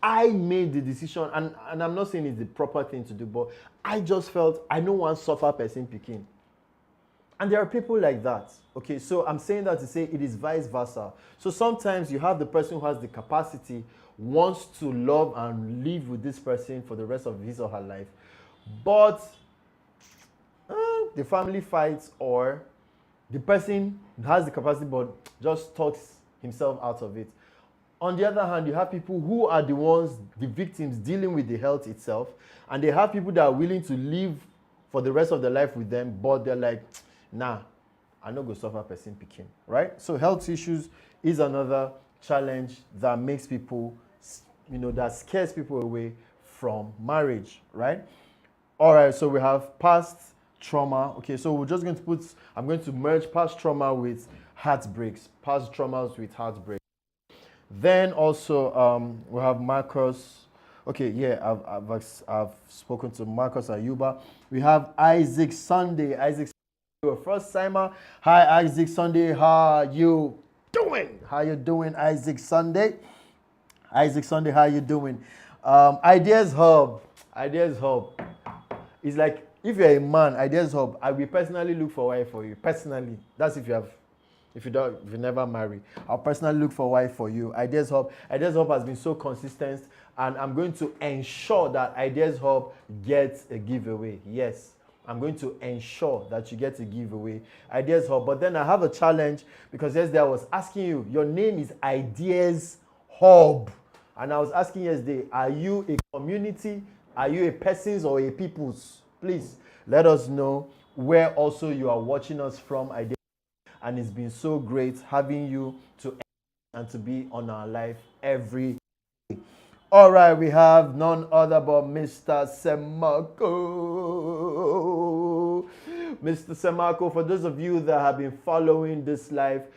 I made the decision, and I'm not saying it's the proper thing to do, but I just felt I don't want to suffer person picking. And there are people like that. Okay, so I'm saying that to say it is vice versa. So sometimes you have the person who has the capacity, wants to love and live with this person for the rest of his or her life, but the family fights, or the person has the capacity but just talks himself out of it. On the other hand, you have people who are the victims dealing with the health itself, and they have people that are willing to live for the rest of their life with them, but they're like, nah, I'm not going to suffer person picking, right? So health issues is another challenge that makes people, that scares people away from marriage, right? All right, so we have past trauma. Okay, so we're just going to I'm going to merge past trauma with heartbreaks, past traumas with heartbreaks. Then also we have Marcus. Okay, yeah, I've spoken to Marcus Ayuba. We have Isaac Sunday. Isaac, your first timer. Hi, Isaac Sunday. How you doing? How you doing, Isaac Sunday? Isaac Sunday, how you doing? Ideas Hub. Ideas Hub. It's like, if you're a man, Ideas Hub, I will personally look for a wife for you. Personally. That's if you never marry. I'll personally look for a wife for you. Ideas Hub has been so consistent, and I'm going to ensure that Ideas Hub gets a giveaway. Yes, I'm going to ensure that you get a giveaway. Ideas Hub. But then I have a challenge, because yesterday I was asking you, your name is Ideas Hub. And I was asking yesterday, are you a community? Are you a person's or a people's? Please let us know where also you are watching us from. And it's been so great having you and to be on our live every day. All right, we have none other but Mr. Semako. Mr. Semako, for those of you that have been following this live,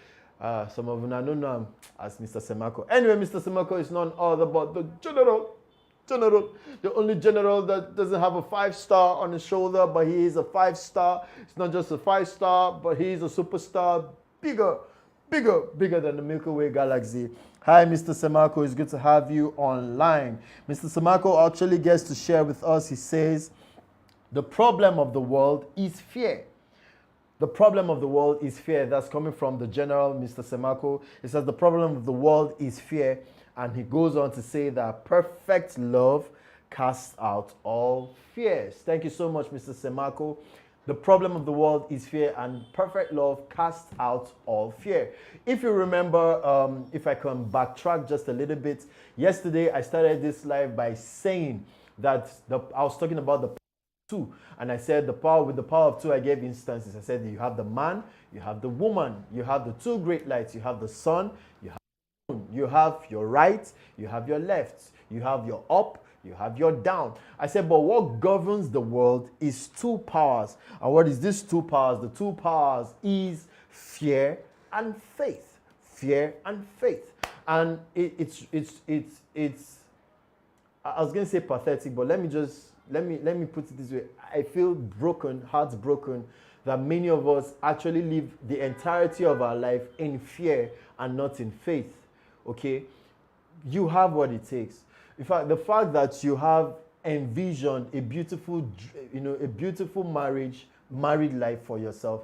some of you know him as Mr. Semako. Anyway, Mr. Semako is none other but the general, the only general that doesn't have a 5-star on his shoulder, but he is a 5-star. It's not just a 5-star, but he is a superstar, bigger than the Milky Way galaxy. Hi, Mr. Semako. It's good to have you online. Mr. Semako actually gets to share with us. He says, the problem of the world is fear. The problem of the world is fear. That's coming from the general, Mr. Semako. He says the problem of the world is fear. And he goes on to say that perfect love casts out all fears. Thank you so much, Mr. Semako. The problem of the world is fear, and perfect love casts out all fear. If you remember, if I can backtrack just a little bit, yesterday I started this live by saying that I was talking about the two, and I said with the power of two, I gave instances. I said you have the man, you have the woman, you have the two great lights, you have the sun, you have the moon, you have your right, you have your left, you have your up, you have your down. I said, but what governs the world is two powers. And what is this two powers? The two powers is fear and faith. Fear and faith. And it's I was going to say pathetic, but let me put it this way. I feel heartbroken that many of us actually live the entirety of our life in fear and not in faith. Okay? You have what it takes. In fact, the fact that you have envisioned a beautiful married life for yourself,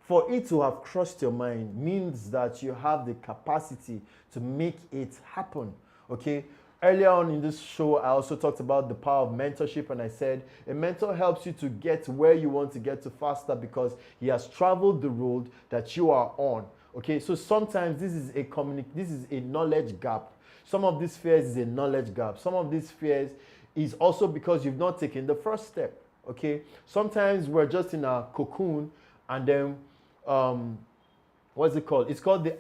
for it to have crossed your mind means that you have the capacity to make it happen. Okay? Earlier on in this show, I also talked about the power of mentorship, and I said a mentor helps you to get where you want to get to faster because he has traveled the road that you are on. Okay, so sometimes this is a knowledge gap. Some of these fears is a knowledge gap. Some of these fears is also because you've not taken the first step. Okay, sometimes we're just in a cocoon, and then what's it called? It's called the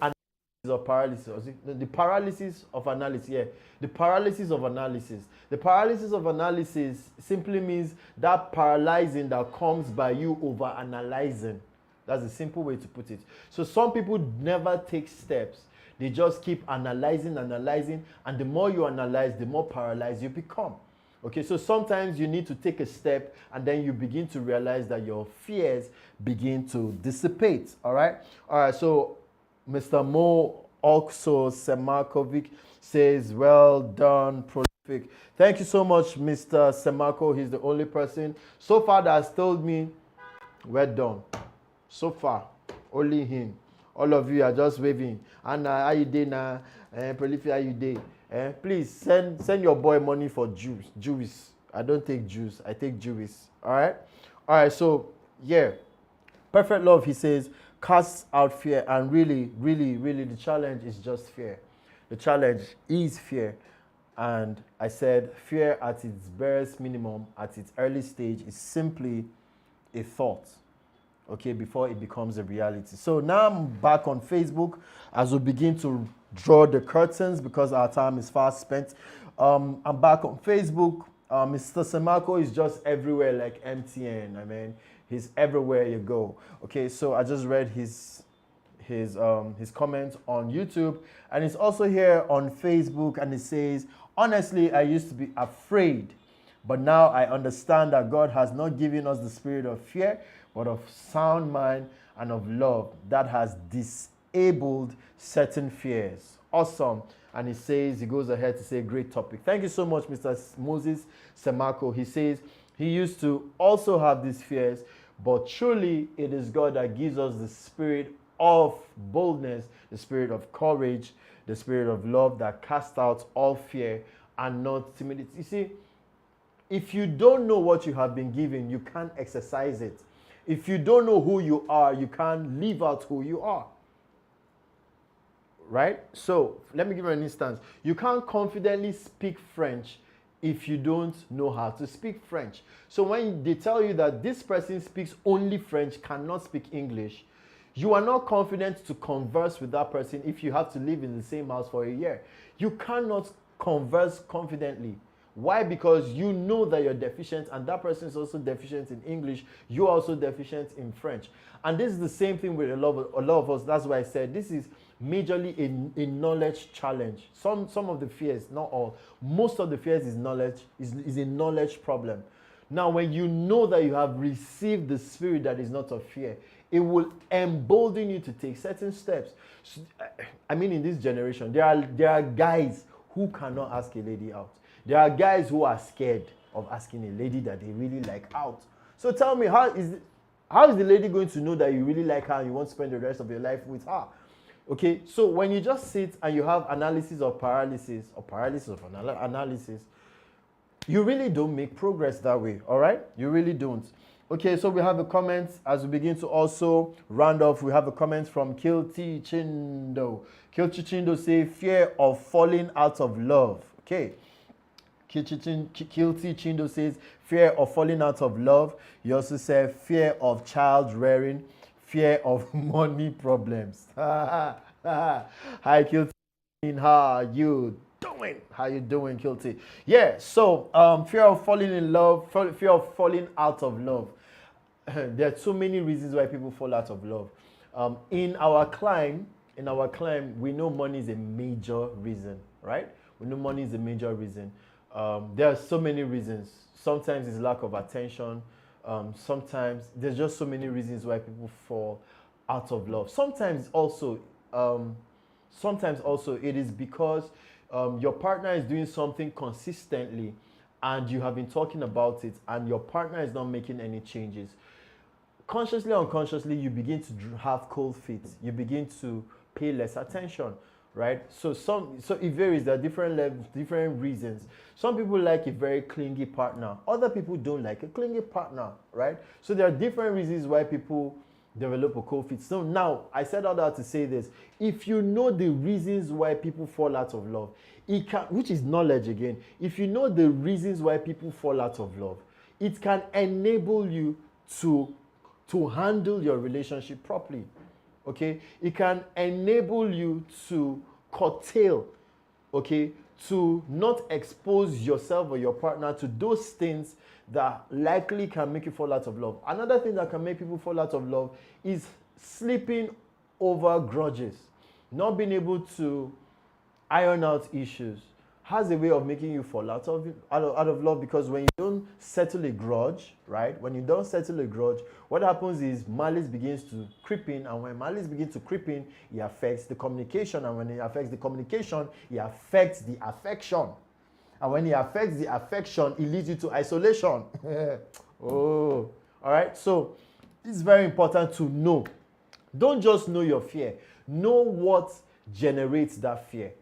of paralysis, the paralysis of analysis. Yeah, the paralysis of analysis. The paralysis of analysis simply means that paralyzing that comes by you over analyzing. That's a simple way to put it. So some people never take steps. They just keep analyzing, and the more you analyze, the more paralyzed you become. Okay, so sometimes you need to take a step, and then you begin to realize that your fears begin to dissipate. All right. So Mr. Mo also Semakovic says, well done, prolific. Thank you so much, Mr. Semako. He's the only person so far that has told me, well done. So far, only him. All of you are just waving. And how you doing now? Prolific, how you doing? Please send your boy money for Jewish. I don't take Jews. I take Jewish. All right. All right. So yeah, perfect love. He says, casts out fear, and really the challenge is just fear. The challenge is fear. And I said fear at its barest minimum, at its early stage, is simply a thought, okay, before it becomes a reality. So now I'm back on Facebook as we begin to draw the curtains because our time is fast spent. I'm back on Facebook. Mr. Semako is just everywhere like MTN. I mean, he's everywhere you go. Okay, so I just read his comment on YouTube, and it's also here on Facebook, and it says, honestly, I used to be afraid, but now I understand that God has not given us the spirit of fear, but of sound mind and of love that has disabled certain fears. Awesome. And he goes ahead to say, great topic. Thank you so much, Mr. Moses Semako. He says he used to also have these fears, but truly it is God that gives us the spirit of boldness, the spirit of courage, the spirit of love that casts out all fear and not timidity. You see, if you don't know what you have been given, you can't exercise it. If you don't know who you are, you can't live out who you are. Right? So let me give you an instance. You can't confidently speak French if you don't know how to speak French. So when they tell you that this person speaks only French, cannot speak English, you are not confident to converse with that person if you have to live in the same house for a year. You cannot converse confidently. Why? Because you know that you're deficient, and that person is also deficient in English. You're also deficient in French. And this is the same thing with a lot of us. That's why I said this is majorly a knowledge challenge. Some of the fears, not all, most of the fears is knowledge, is a knowledge problem. Now, when you know that you have received the spirit that is not of fear, it will embolden you to take certain steps. I mean, in this generation, there are guys who cannot ask a lady out. There are guys who are scared of asking a lady that they really like out. So tell me, how is the lady going to know that you really like her and you want to spend the rest of your life with her? Okay, so when you just sit and you have analysis of paralysis, or paralysis of analysis, You really don't make progress that way, all right? You really don't. Okay, so we have a comment as we begin to also round off. We have a comment from Kilti Chindo. Kilti Chindo say fear of falling out of love. Okay. Kilti Chindo says fear of falling out of love. You also said fear of child rearing, fear of money problems. Hi, Kilti. How you doing? How you doing, Kilti? Yeah, so fear of falling in love, fear of falling out of love. There are so many reasons why people fall out of love. In our climb, we know money is a major reason, right? We know money is a major reason. There are so many reasons. Sometimes it's lack of attention. Sometimes there's just so many reasons why people fall out of love. Sometimes also it is because your partner is doing something consistently and you have been talking about it and your partner is not making any changes. Consciously or unconsciously, you begin to have cold feet. You begin to pay less attention, right? So it varies. There are different levels, different reasons. Some people like a very clingy partner. Other people don't like a clingy partner, right? So there are different reasons why people develop a cold feet. So now, I said all that to say this. If you know the reasons why people fall out of love, which is knowledge again. If you know the reasons why people fall out of love, it can enable you to handle your relationship properly. Okay? It can enable you to curtail, okay, to not expose yourself or your partner to those things that likely can make you fall out of love. Another thing that can make people fall out of love is sleeping over grudges, not being able to iron out issues. Has a way of making you fall out of love, because when you don't settle a grudge, right? When you don't settle a grudge, what happens is malice begins to creep in, and when malice begins to creep in, it affects the communication, and when it affects the communication, it affects the affection. And when it affects the affection, it leads you to isolation. Oh, all right. So it's very important to know. Don't just know your fear. Know what generates that fear.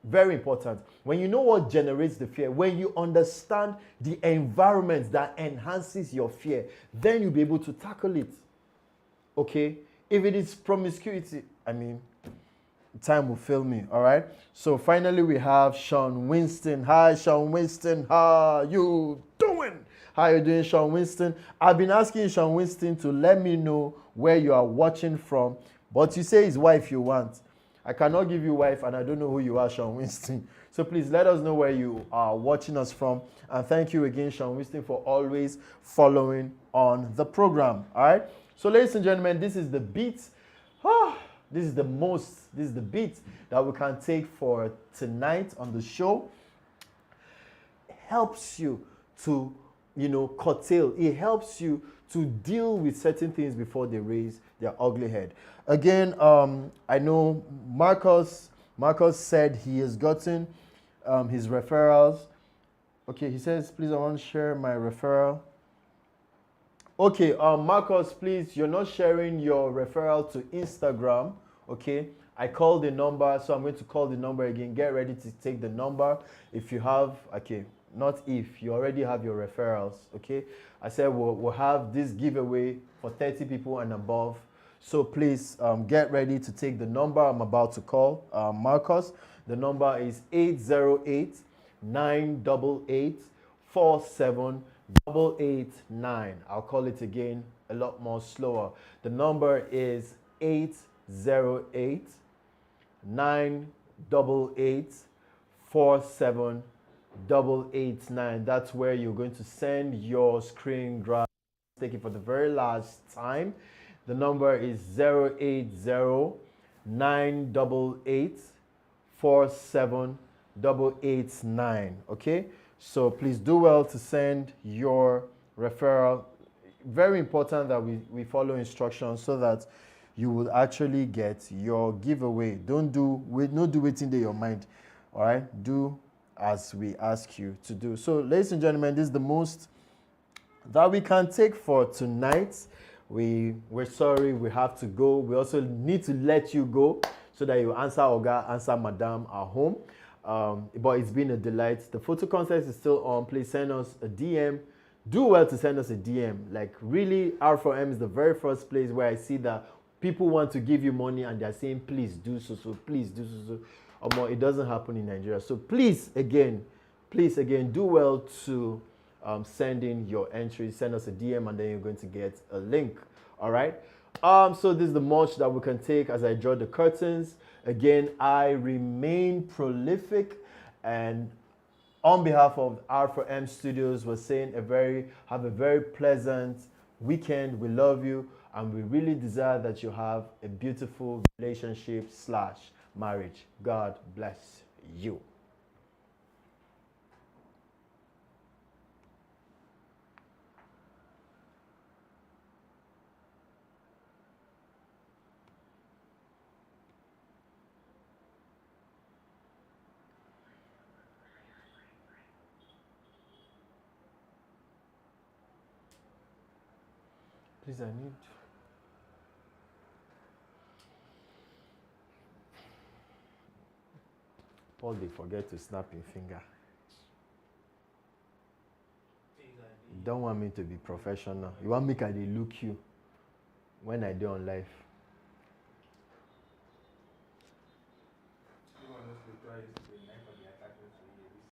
Very important. When you know what generates the fear, when you understand the environment that enhances your fear, then you'll be able to tackle it. Okay? If it is promiscuity, time will fail me, all right? So finally we have Sean Winston. Hi, Sean Winston. How you doing? How you doing, Sean Winston? I've been asking Sean Winston to let me know where you are watching from, but you say his wife you want. I cannot give you wife, and I don't know who you are, Sean Winston. So please let us know where you are watching us from. And thank you again, Sean Winston, for always following on the program. All right? So ladies and gentlemen, this is the beat. This is the beat that we can take for tonight on the show. It helps you to, curtail. It helps you to deal with certain things before they raise their ugly head. Again, I know Marcus said he has gotten his referrals. Okay, he says, please, I want to share my referral. Okay, Marcus, please, you're not sharing your referral to Instagram. Okay, I called the number, so I'm going to call the number again. Get ready to take the number. If you have, okay, not if, you already have your referrals. Okay, I said we'll have this giveaway for 30 people and above. So please get ready to take the number I'm about to call, Marcus. The number is 808-988-47889. I'll call it again a lot more slower. The number is 808-988-47889. That's where you're going to send your screen grab. Take it for the very last time. The number is 080-988-47889. Okay? So please do well to send your referral. Very important that we follow instructions so that you will actually get your giveaway. Don't do it in your mind. All right? Do as we ask you to do. So ladies and gentlemen, this is the most that we can take for tonight. We're sorry we have to go. We also need to let you go so that you answer Oga, answer Madam at home. But it's been a delight. The photo contest is still on. Please send us a DM. Do well to send us a DM. Like really, R4M is the very first place where I see that people want to give you money and they're saying, please do so, please do so. It doesn't happen in Nigeria. So please again, do well to send in your entry. Send us a DM and then you're going to get a link. All right. So this is the much that we can take as I draw the curtains. Again, I remain prolific, and on behalf of R4M Studios, we're saying have a very pleasant weekend. We love you, and we really desire that you have a beautiful relationship / marriage. God bless you. Please, I need. Paul, they forget to snap your finger. You don't want me to be professional. You want me to look you when I do on live.